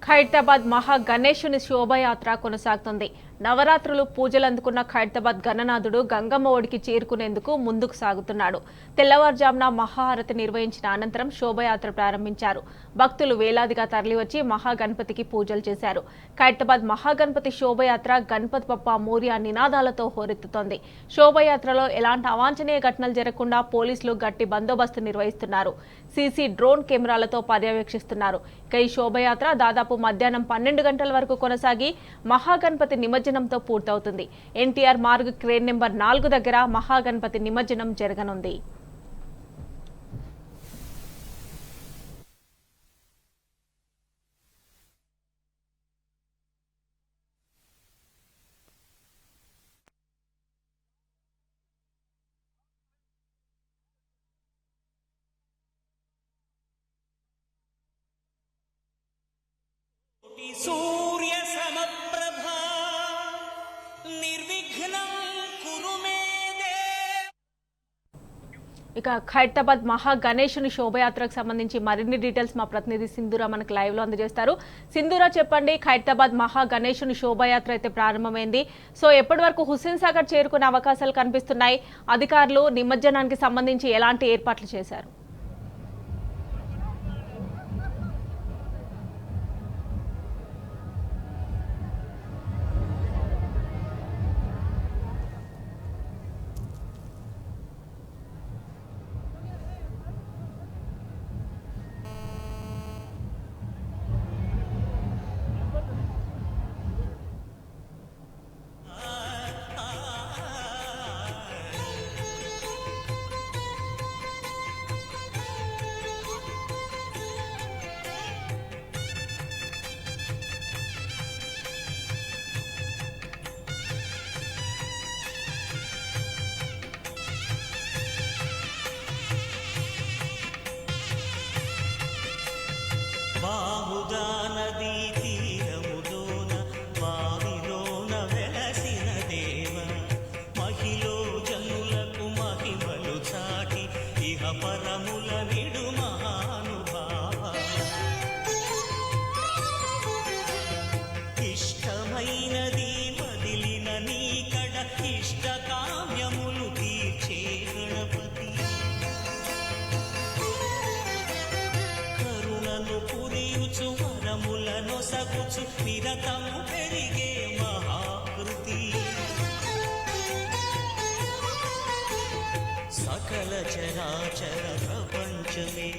ఖైరతాబాద్ మహా గణేశుని శోభయాత్ర కొనసాగుతుంది. నవరాత్రులు పూజలు అందుకున్న ఖైరతాబాద్ గణనాథుడు గంగమ్మ ఒడికి చేరుకునేందుకు ముందుకు సాగుతున్నాడు. తెల్లవారుజామున మహాహారతి నిర్వహించిన అనంతరం శోభయాత్ర ప్రారంభించారు. భక్తులు వేలాదిగా తరలివచ్చి మహాగణపతికి పూజలు చేశారు. ఖైరతాబాద్ మహాగణపతి శోభయాత్ర గణపతి బప్పా మోరియా నినాదాలతో హోరెత్తుతోంది. శోభయాత్రలో ఎలాంటి అవాంఛనీయ ఘటనలు జరగకుండా పోలీసులు గట్టి బందోబస్తు నిర్వహిస్తున్నారు. సీసీ డ్రోన్ కెమెరాలతో పర్యవేక్షిస్తున్నారు. ఈ శోభయాత్ర దాదాపు మధ్యాహ్నం 12 గంటల వరకు కొనసాగి మహాగణపతి నిమజ్జనంతో పూర్తవుతుంది. ఎన్టీఆర్ మార్గ్ క్రేన్ నెంబర్ 4 దగ్గర మహాగణపతి నిమజ్జనం జరగనుంది. सूर्य समप्रभा निर्विघ्नं कुरु मे देव। ఇక ఖైరతాబాద్ మహా గణేశుని శోభయాత్రకు సంబంధించి మరిన్ని డీటెయిల్స్ మా ప్రతినిధి సింధూరా మనకు లైవ్ లో అందజేస్తారు. సింధూరా, చెప్పండి, ఖైరతాబాద్ మహా గణేశుని శోభయాత్ర అయితే ప్రారంభమైంది. సో ఎప్పటి వరకు హుస్సేన్ సాగర్ చేరుకునే అవకాశాలు కనిపిస్తున్నాయి? అధికారులు నిమజ్జనానికి సంబంధించి ఎలాంటి ఏర్పాట్లు చేశారు? బాహుదా నదీ తీరములోన వారిలోన వెలసిన దేవ మహిలో జనులకు మహిమలు చాటి ఇహ పరముల నిడు మహానుభావ ఇష్టమైనది వదిలిన నీకడ ఇష్ట కామ్యములు తీర్చే గణపతి పురియుచు వరములను సగుచు నిరతము పెరిగే మహాకృతి సకల చరాచర ప్రపంచమే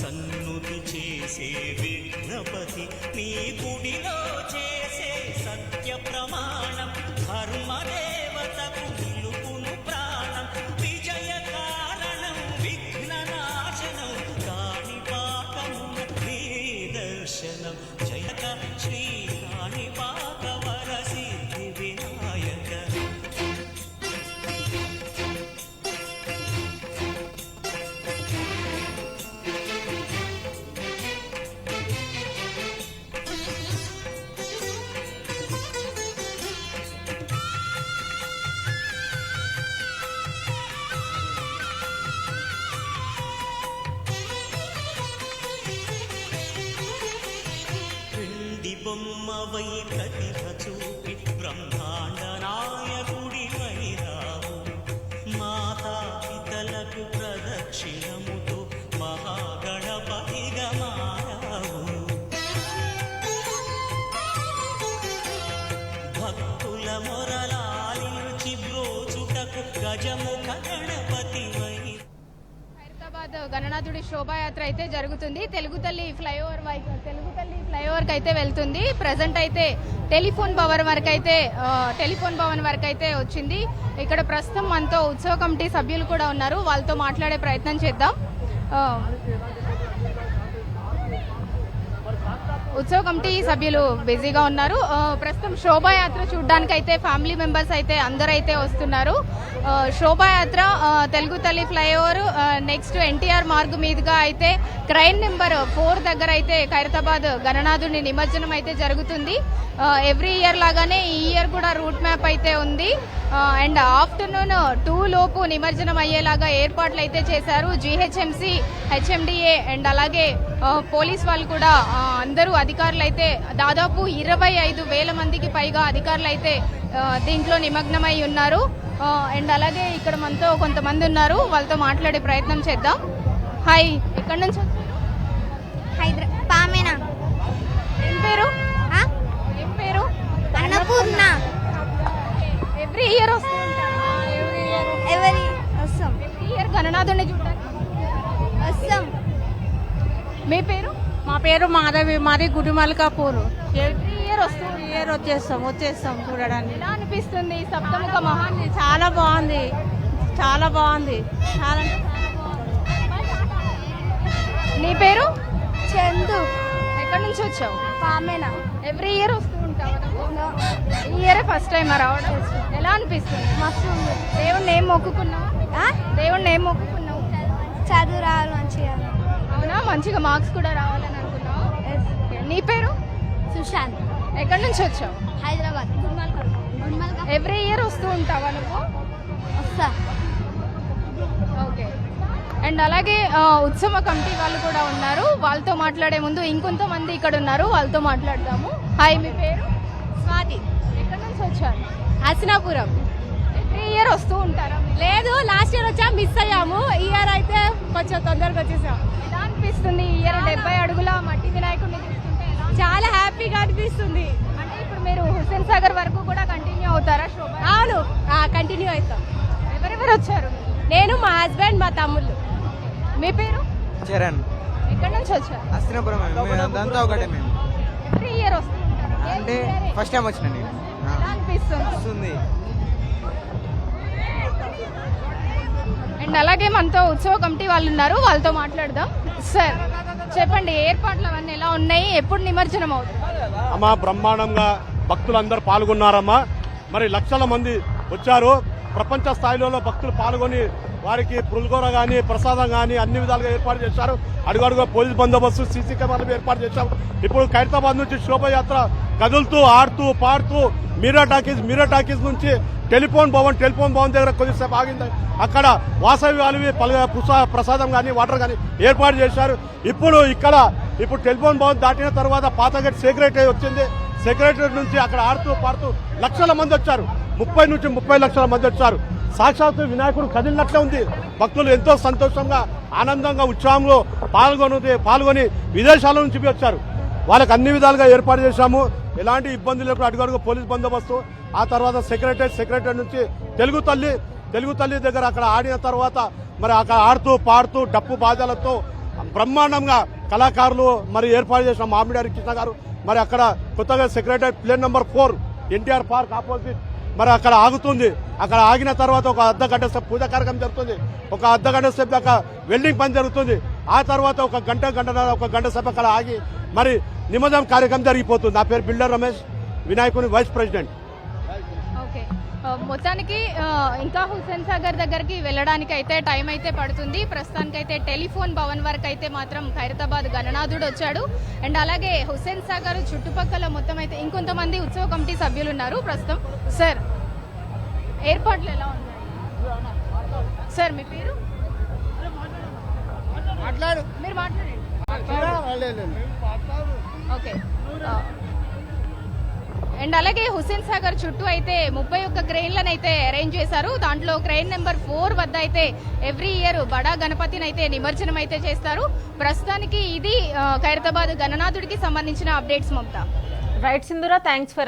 సన్నుతి చేసే విఘ్నపతి నీ గుడిలో చేసే సత్య ప్రమాణం ధర్మదేవతకు నిలుపును ప్రాణం విజయ కారణం విఘ్న నాశనం దర్శనం జయక శ్రీ కాణిపాక వర సిద్ధి వినాయక బొమ్మవై ప్రతిభ చూపి బ్రహ్మాండ నాయకుడి వైరావు మాతా పితలకు ప్రదక్షిణముతో మహాగణపతిగా మారావు భక్తుల మొరలాలించి బ్రోచుటకు గజముఖ గణపతి వై గణనాథుడి శోభాయాత్ర అయితే జరుగుతుంది. తెలుగు తల్లి ఫ్లైఓవర్ కి అయితే వెళ్తుంది. ప్రజెంట్ అయితే టెలిఫోన్ భవన్ వరకు అయితే వచ్చింది. ఇక్కడ ప్రస్తుతం మనతో ఉత్సవ కమిటీ సభ్యులు కూడా ఉన్నారు. వాళ్ళతో మాట్లాడే ప్రయత్నం చేద్దాం. ఉత్సవ కమిటీ సభ్యులు బిజీగా ఉన్నారు. ప్రస్తుతం శోభాయాత్ర చూడడానికి అయితే ఫ్యామిలీ మెంబర్స్ అయితే అందరైతే వస్తున్నారు. శోభాయాత్ర తెలుగు తల్లి ఫ్లైఓవర్ నెక్స్ట్ ఎన్టీఆర్ మార్గ్ మీదుగా అయితే క్రైన్ నెంబర్ 4 దగ్గర అయితే ఖైరతాబాద్ గణనాథుని నిమజ్జనం అయితే జరుగుతుంది. ఎవ్రీ ఇయర్ లాగానే ఈ ఇయర్ కూడా రూట్ మ్యాప్ అయితే ఉంది. అండ్ ఆఫ్టర్నూన్ 2 లోపు నిమజ్జనం అయ్యేలాగా ఏర్పాట్లు అయితే చేశారు. GHMC, HMDA అండ్ అలాగే పోలీస్ వాళ్ళు కూడా అందరూ అధికారులు అయితే దాదాపు 25,000 మందికి పైగా అధికారులు అయితే దీంట్లో నిమగ్నమై ఉన్నారు. అండ్ అలాగే ఇక్కడ మనతో కొంతమంది ఉన్నారు, వాళ్ళతో మాట్లాడే ప్రయత్నం చేద్దాం. హాయ్, ఎక్కడి నుంచి వచ్చారు? పామేనా? ఏం పేరు? ఏం పేరు? అన్నపూర్ణ. ఎవ్రీ ఇయర్ వస్తూ ఉంటారా? ఎవరి వస్తాం? ఎవ్రీ ఇయర్ గణనాథుడిని చూడడానికి వస్తాం. మీ పేరు? మా పేరు మాధవి, మాది గుడిమల్కాపూర్. ఎవ్రీ ఇయర్ వస్తూ ఇయర్ వచ్చేస్తాం చూడడానికి. ఎలా అనిపిస్తుంది ఈ సప్తముఖ మహాన్ని? చాలా బాగుంది, చాలా బాగుంది, చాలా అంటే నీ పేరు? చందు. ఎక్కడి నుంచి వచ్చావు? పామేనా? ఎవ్రీ ఇయర్ వస్తూ ఉంటావు నువ్వు? ఈ ఇయర్ ఫస్ట్ టైం రావడం. ఎలా అనిపిస్తుంది? మస్తు ఉంది. దేవుణ్ణి ఏం మొక్కుకున్నావు? దేవుణ్ణి ఏం మొక్కుకున్నావు? చదువు రావాలి మంచిగా. అవునా, మంచిగా మార్క్స్ కూడా రావాలని అనుకున్నావు. నీ పేరు? సుశాంత్. ఎక్కడి నుంచి వచ్చావు? హైదరాబాద్. ఎవ్రీ ఇయర్ వస్తూ ఉంటావా నువ్వు? వస్తా. ఓకే. అండ్ అలాగే ఉత్సవ కమిటీ వాళ్ళు కూడా ఉన్నారు, వాళ్ళతో మాట్లాడే ముందు ఇంకొంతమంది ఇక్కడ ఉన్నారు, వాళ్ళతో మాట్లాడదాము. హాయ్, మీ పేరు? స్వాతి. ఎక్కడి నుంచి వచ్చారు? హసనాపురం. ఎవ్రీ ఇయర్ వస్తూ ఉంటారా? లేదు, లాస్ట్ ఇయర్ వచ్చా, మిస్ అయ్యాము. ఈ ఇయర్ అయితే కొంచెం తొందరగా వచ్చేసాం. ఎలా అనిపిస్తుంది ఈ ఇయర్ 70 అడుగుల మట్టి వినాయకుడిని చూస్తుంటే? చాలా హ్యాపీగా అనిపిస్తుంది. అంటే ఇప్పుడు మీరు హుస్సేన్ సాగర్ వరకు కూడా కంటిన్యూ అవుతారా శోభ? అవును, కంటిన్యూ అవుతాం. ఎవరెవరు వచ్చారు? నేను, మా హస్బెండ్, మా తమ్ముళ్ళు. మీ పేరు? చరణ్. ఎక్కడి నుంచి వచ్చారు? అస్తినాపురం. అంతా ఒకటే మేము. ఎవ్రీ ఇయర్ వస్తూ ఉంటారా? అంటే ఫస్ట్ టైం వచ్చిన నేను. ఎలా అనిపిస్తుంది? వస్తుంది. అండ్ అలాగే మనతో ఉత్సవ కమిటీ వాళ్ళు ఉన్నారు, వాళ్ళతో మాట్లాడదాం. సార్ చెప్పండి, ఏర్పాట్లు అవన్నీ ఎలా ఉన్నాయి, ఎప్పుడు నిమజ్జనం అవుతుంది? అమ్మా, బ్రహ్మాండంగా భక్తులందరూ పాల్గొన్నారమ్మా. మరి లక్షల మంది వచ్చారు. ప్రపంచ స్థాయిలో భక్తులు పాల్గొని వారికి పులిగోర కానీ ప్రసాదం కానీ అన్ని విధాలుగా ఏర్పాటు చేశారు. అడుగడుగు పోలీస్ బందోబస్తు, సీసీ కెమెరాలు ఏర్పాటు చేశారు. ఇప్పుడు ఖైరతాబాద్ నుంచి శోభయాత్ర కదులుతూ ఆడుతూ పాడుతూ మీరా టాకీస్ నుంచి టెలిఫోన్ భవన్ దగ్గర కొద్దిసేపు ఆగింది. అక్కడ వాసవి వాలివి ప్రసాదం కానీ వాటర్ కానీ ఏర్పాటు చేశారు. ఇప్పుడు టెలిఫోన్ భవన్ దాటిన తర్వాత పాతగేట్ సెక్రటరీ వచ్చింది. సెక్రటరీ నుంచి అక్కడ ఆడుతూ పాడుతూ లక్షల మంది వచ్చారు. 30 నుంచి 30 లక్షల మంది వచ్చారు. సాక్షాత్తు వినాయకుడు కదిలినట్లే ఉంది. భక్తులు ఎంతో సంతోషంగా ఆనందంగా ఉత్సాహంలో పాల్గొని విదేశాల నుంచి వచ్చారు. వాళ్ళకి అన్ని విధాలుగా ఏర్పాటు చేశాము. ఎలాంటి ఇబ్బంది లేకుండా అడుగడుగు పోలీస్ బందోబస్తు. ఆ తర్వాత సెక్రటరీ నుంచి తెలుగు తల్లి దగ్గర అక్కడ ఆడిన తర్వాత మరి అక్కడ ఆడుతూ పాడుతూ డప్పు బాజాలతో బ్రహ్మాండంగా కళాకారులు మరి ఏర్పాటు చేసిన మామిడారి కృష్ణ గారు మరి అక్కడ కొత్తగా secretary plane number 4 NTR park opposite మరి అక్కడ ఆగుతుంది. అక్కడ ఆగిన తర్వాత ఒక అర్ధగంట సేపు పూజా కార్యక్రమం జరుగుతుంది. ఒక అర్ధగంట సేపు దాకా వెల్డింగ్ పని జరుగుతుంది. ఆ తర్వాత ఒక గంట సేపు అక్కడ ఆగి మరి నిమజ్జనం కార్యక్రమం జరిగిపోతుంది. నా పేరు బిల్డర్ రమేష్, వినాయకుని వైస్ ప్రెసిడెంట్. ఓకే, మొత్తానికి ఇంకా హుస్సేన్ సాగర్ దగ్గరికి వెళ్ళడానికి అయితే టైం అయితే పడుతుంది. ప్రస్తుతానికైతే టెలిఫోన్ భవన్ వరకు అయితే మాత్రం ఖైరతాబాద్ గణనాథుడు వచ్చాడు. అండ్ అలాగే హుస్సేన్ సాగర్ చుట్టుపక్కల మొత్తం అయితే ఇంకొంతమంది ఉత్సవ కమిటీ సభ్యులు ఉన్నారు ప్రస్తుతం. సార్, ఏర్పాట్లు ఎలా ఉన్నాయి? సార్, మీ పేరు? మీరు మాట్లాడండి. ఓకే. అండ్ అలాగే హుస్సేన్ సాగర్ చుట్టూ అయితే 31 క్రెయిన్లను అయితే అరేంజ్ చేశారు. దాంట్లో క్రెయిన్ నెంబర్ 4 వద్ద అయితే ఎవ్రీ ఇయర్ బడా గణపతిని అయితే నిమజ్జనం అయితే చేస్తారు. ప్రస్తుతానికి ఇది ఖైరతాబాద్ గణనాథుడికి సంబంధించిన updates. Mamata. Right Sindhura, thanks for